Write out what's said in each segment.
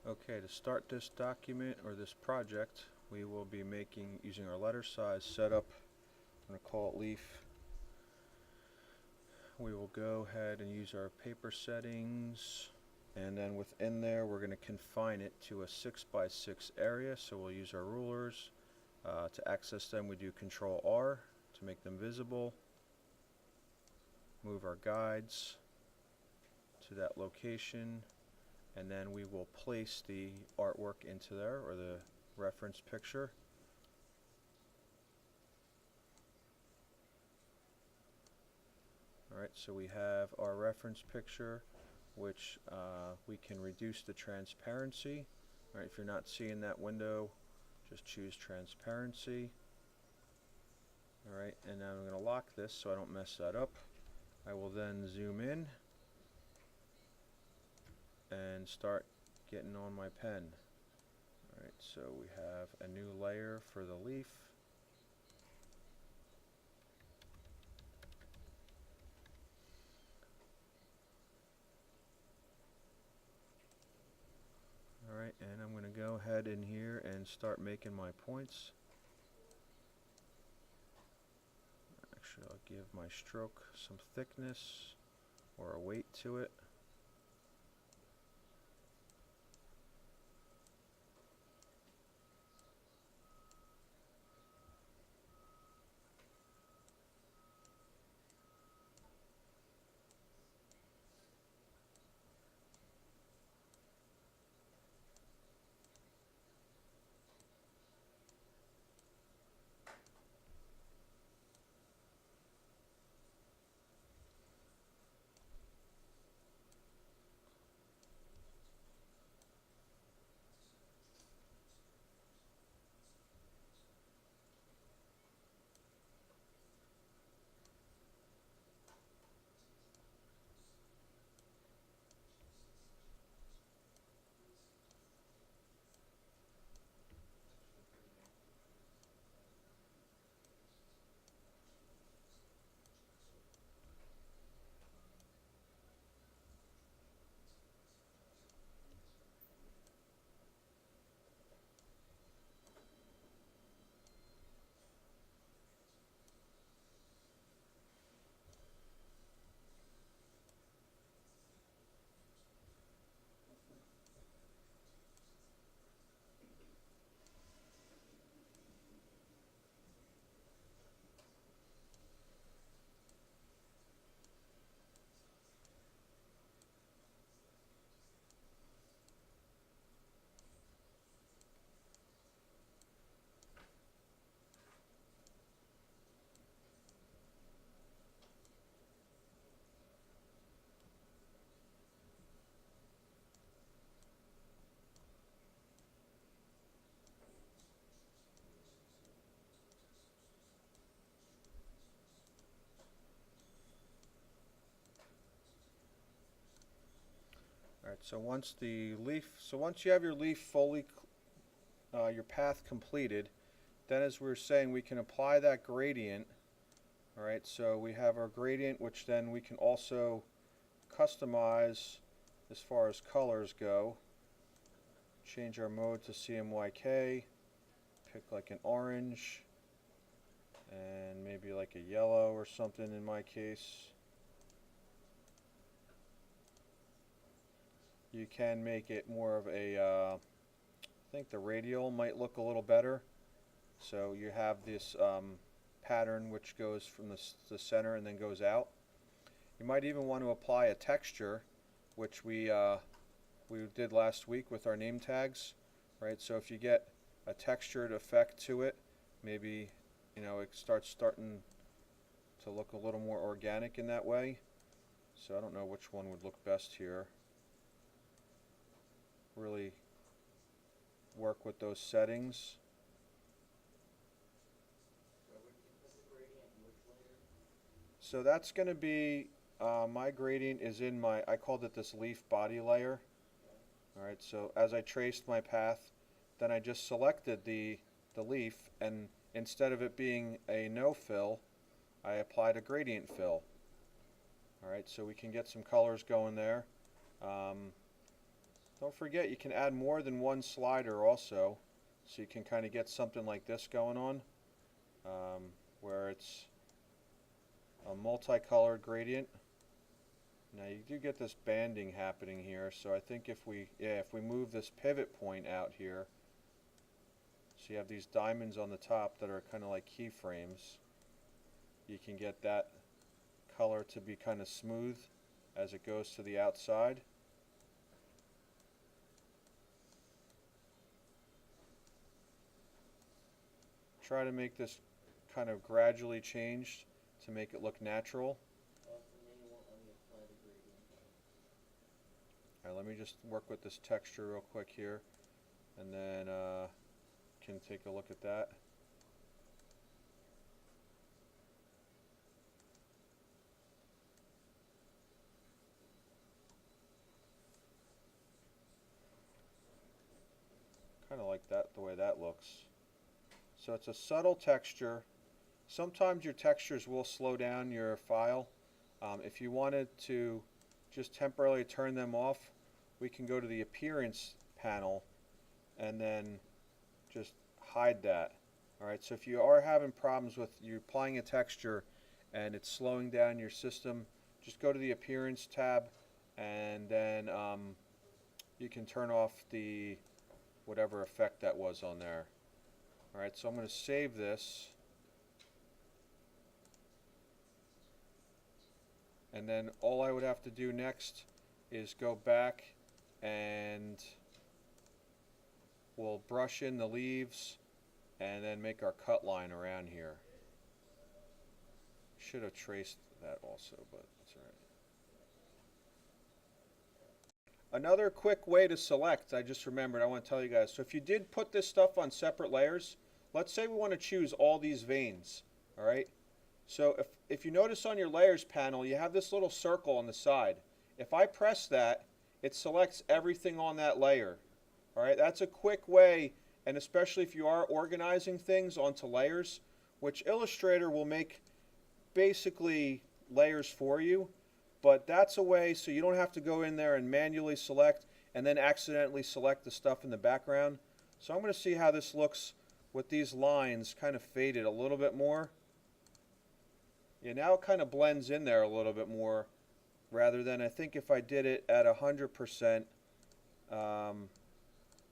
Okay, to start this document or this project, we will be using our letter size setup. I'm going to call it Leaf. We will go ahead and use our paper settings, and then within there we're going to confine it to a 6x6 area, so we'll use our rulers. To access them, we do Control R to make them visible. Move our guides to that location, and then we will place the artwork into there, or the reference picture. Alright, so we have our reference picture, which we can reduce the transparency. Alright, if you're not seeing that window, just choose transparency. Alright, and now I'm going to lock this so I don't mess that up. I will then zoom in and start getting on my pen. Alright, so we have a new layer for the leaf. Alright, and I'm going to go ahead in here and start making my points. Actually, I'll give my stroke some thickness or a weight to it. Alright, so once you have your leaf fully, your path completed, then as we were saying, we can apply that gradient. Alright, so we have our gradient, which then we can also customize as far as colors go. Change our mode to CMYK, pick like an orange, and maybe like a yellow or something in my case. You can make it more of a, I think the radial might look a little better. So you have this pattern which goes from the center and then goes out. You might even want to apply a texture, which we did last week with our name tags, right? So if you get a textured effect to it, maybe it starting to look a little more organic in that way. So I don't know which one would look best here. Really work with those settings. So that's going to be my gradient is in I called it this leaf body layer. Alright, so as I traced my path, then I just selected the leaf, and instead of it being a no fill, I applied a gradient fill. Alright, so we can get some colors going there. Don't forget you can add more than one slider also, so you can kind of get something like this going on, where it's a multicolored gradient. Now you do get this banding happening here, so I think if we move this pivot point out here, so you have these diamonds on the top that are kind of like keyframes, you can get that color to be kind of smooth as it goes to the outside. Try to make this kind of gradually change to make it look natural. Alright, let me just work with this texture real quick here, and then can take a look at that. Kind of like that, the way that looks. So it's a subtle texture. Sometimes your textures will slow down your file. If you wanted to just temporarily turn them off, we can go to the appearance panel and then just hide that. Alright, so if you are having problems with you applying a texture and it's slowing down your system, just go to the appearance tab and then you can turn off the whatever effect that was on there. Alright, so I'm going to save this. And then all I would have to do next is go back and we'll brush in the leaves and then make our cut line around here. Should have traced that also, but that's alright. Another quick way to select, I just remembered, I want to tell you guys. So if you did put this stuff on separate layers, let's say we want to choose all these veins, alright? So if you notice on your layers panel, you have this little circle on the side. If I press that, it selects everything on that layer. Alright, that's a quick way, and especially if you are organizing things onto layers, which Illustrator will make basically layers for you, but that's a way so you don't have to go in there and manually select and then accidentally select the stuff in the background. So I'm going to see how this looks with these lines kind of faded a little bit more. Yeah, now it kind of blends in there a little bit more, rather than I think if I did it at 100%,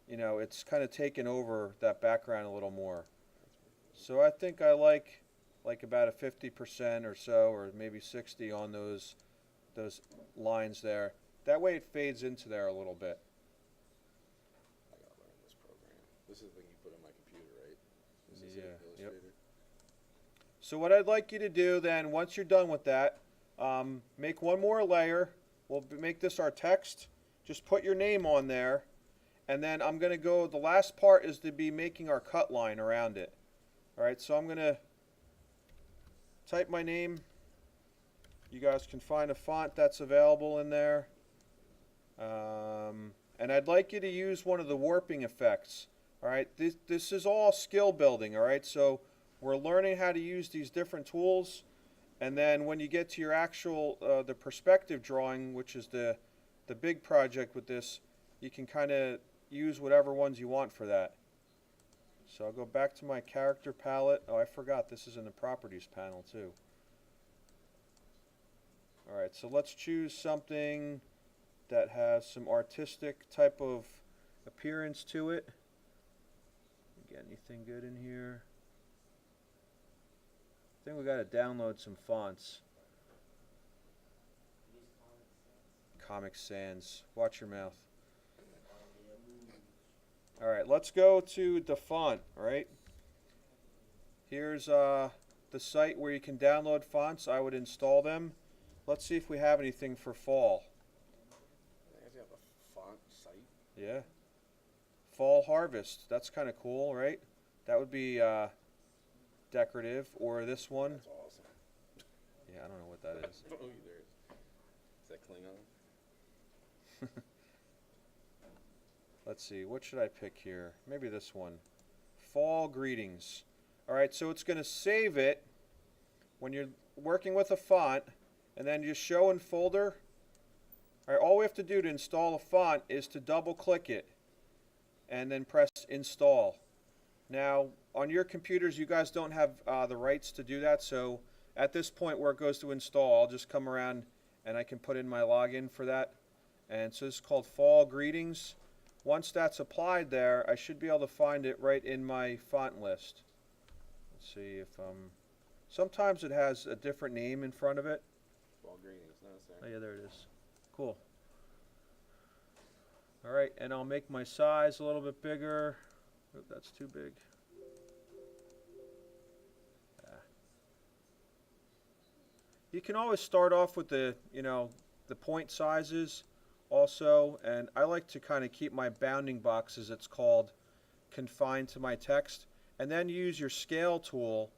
you know, it's kind of taken over that background a little more. So I think I like about a 50% or so, or maybe 60 on those lines there. That way it fades into there a little bit. I gotta learn this program. This is the thing you put in my computer, right? This is Yeah. Illustrator. Yep. So what I'd like you to do then, once you're done with that, make one more layer. We'll make this our text. Just put your name on there. And then I'm going to go, the last part is to be making our cut line around it. Alright, so I'm going to type my name. You guys can find a font that's available in there. And I'd like you to use one of the warping effects. Alright, this is all skill building, alright? So we're learning how to use these different tools, and then when you get to your actual the perspective drawing, which is the big project with this, you can kind of use whatever ones you want for that. So I'll go back to my character palette. Oh, I forgot this is in the properties panel too. Alright, so let's choose something that has some artistic type of appearance to it. Get anything good in here? I think we got to download some fonts. Comic Sans. Watch your mouth. Alright, let's go to the font, alright? Here's the site where you can download fonts. I would install them. Let's see if we have anything for fall. You guys have a font site? Yeah. Fall Harvest. That's kind of cool, right? That would be decorative. Or this one. That's awesome. Yeah, I don't know what that is. I don't know either. Is that Klingon? Let's see, what should I pick here? Maybe this one. Fall Greetings. Alright, so it's going to save it when you're working with a font, and then just show in folder, Alright, all we have to do to install a font is to double click it and then press install. Now, on your computers, you guys don't have the rights to do that, so at this point where it goes to install, I'll just come around and I can put in my login for that. And so this is called Fall Greetings. Once that's applied there, I should be able to find it right in my font list. Let's see if sometimes it has a different name in front of it. Fall Greetings, no, it's there. Oh yeah, there it is. Cool. Alright, and I'll make my size a little bit bigger. Oh, that's too big. You can always start off with the point sizes also, and I like to kind of keep my bounding boxes, it's called, confined to my text, and then use your scale tool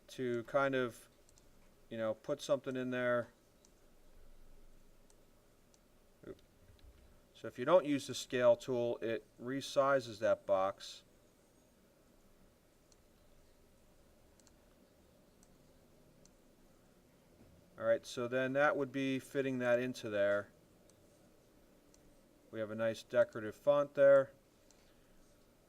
to kind of put something in there. So if you don't use the scale tool, it resizes that box. Alright, so then that would be fitting that into there. We have a nice decorative font there.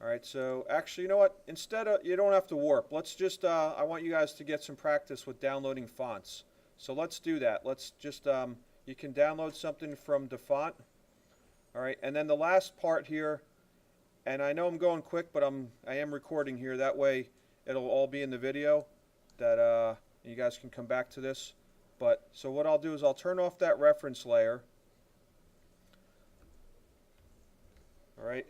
Alright, so actually, you know what? Instead of, you don't have to warp. Let's just, I want you guys to get some practice with downloading fonts. So let's do that. Let's just, you can download something from DaFont. Alright, and then the last part here, and I know I'm going quick, but I am recording here. That way it'll all be in the video that you guys can come back to this. But so what I'll do is I'll turn off that reference layer. Alright.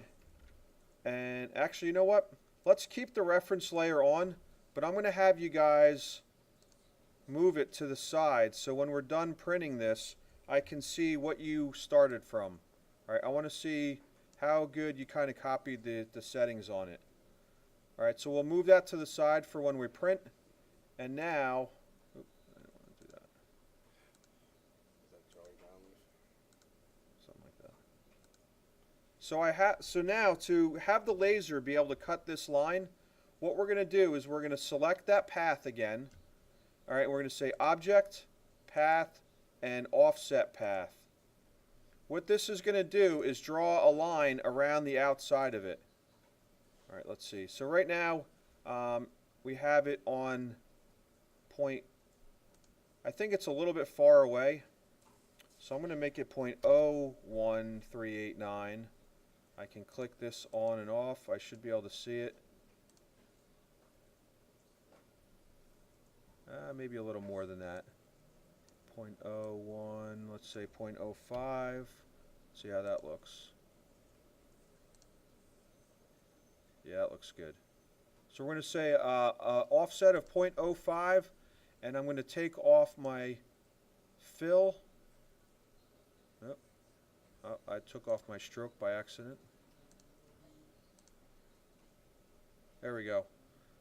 And actually, you know what? Let's keep the reference layer on, but I'm going to have you guys move it to the side so when we're done printing this, I can see what you started from. Alright, I want to see how good you kind of copied the settings on it. Alright, so we'll move that to the side for when we print. And now, oops, I don't want to do that. Is that Charlie Brown leaf? Something like that. So now to have the laser be able to cut this line, what we're going to do is we're going to select that path again. Alright, we're going to say Object, Path, and Offset Path. What this is going to do is draw a line around the outside of it. Alright, let's see. So right now, we have it on point, I think it's a little bit far away. So I'm going to make it 0.01389. I can click this on and off. I should be able to see it. Maybe a little more than that. 0.01, let's say 0.05. See how that looks. Yeah, it looks good. So we're going to say offset of 0.05, and I'm going to take off my fill. Oh, I took off my stroke by accident. There we go.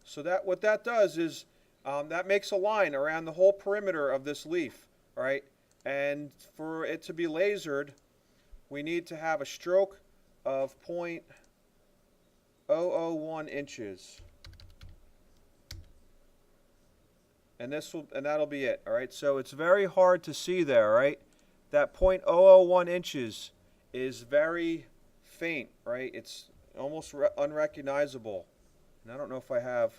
So that what that does is that makes a line around the whole perimeter of this leaf, all right? And for it to be lasered, we need to have a stroke of 0.001 inches. And that'll be it, all right? So it's very hard to see there, right? That 0.001 inches is very faint, right? It's almost unrecognizable. And I don't know if I have,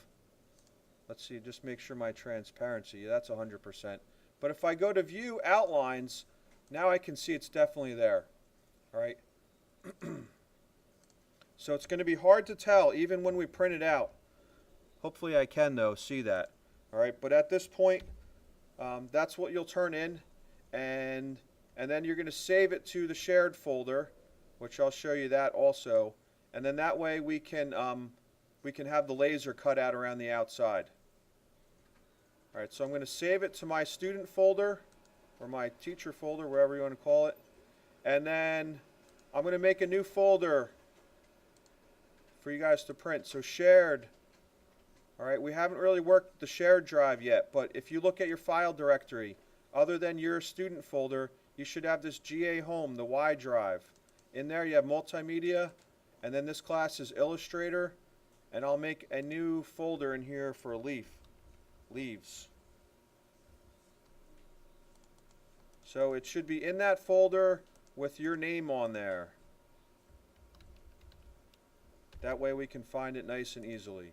let's see, just make sure my transparency, yeah, that's 100%. But if I go to view outlines, now I can see it's definitely there, all right? So it's going to be hard to tell even when we print it out. Hopefully I can, though, see that. All right, but at this point, that's what you'll turn in, and then you're going to save it to the shared folder, which I'll show you that also, and then that way we can have the laser cut out around the outside. All right, so I'm going to save it to my student folder or my teacher folder, wherever you want to call it, and then I'm going to make a new folder for you guys to print. So shared. All right, we haven't really worked the shared drive yet, but if you look at your file directory, other than your student folder, you should have this GA Home, the Y drive. In there you have multimedia, and then this class is Illustrator, and I'll make a new folder in here for leaves. So it should be in that folder with your name on there. That way we can find it nice and easily.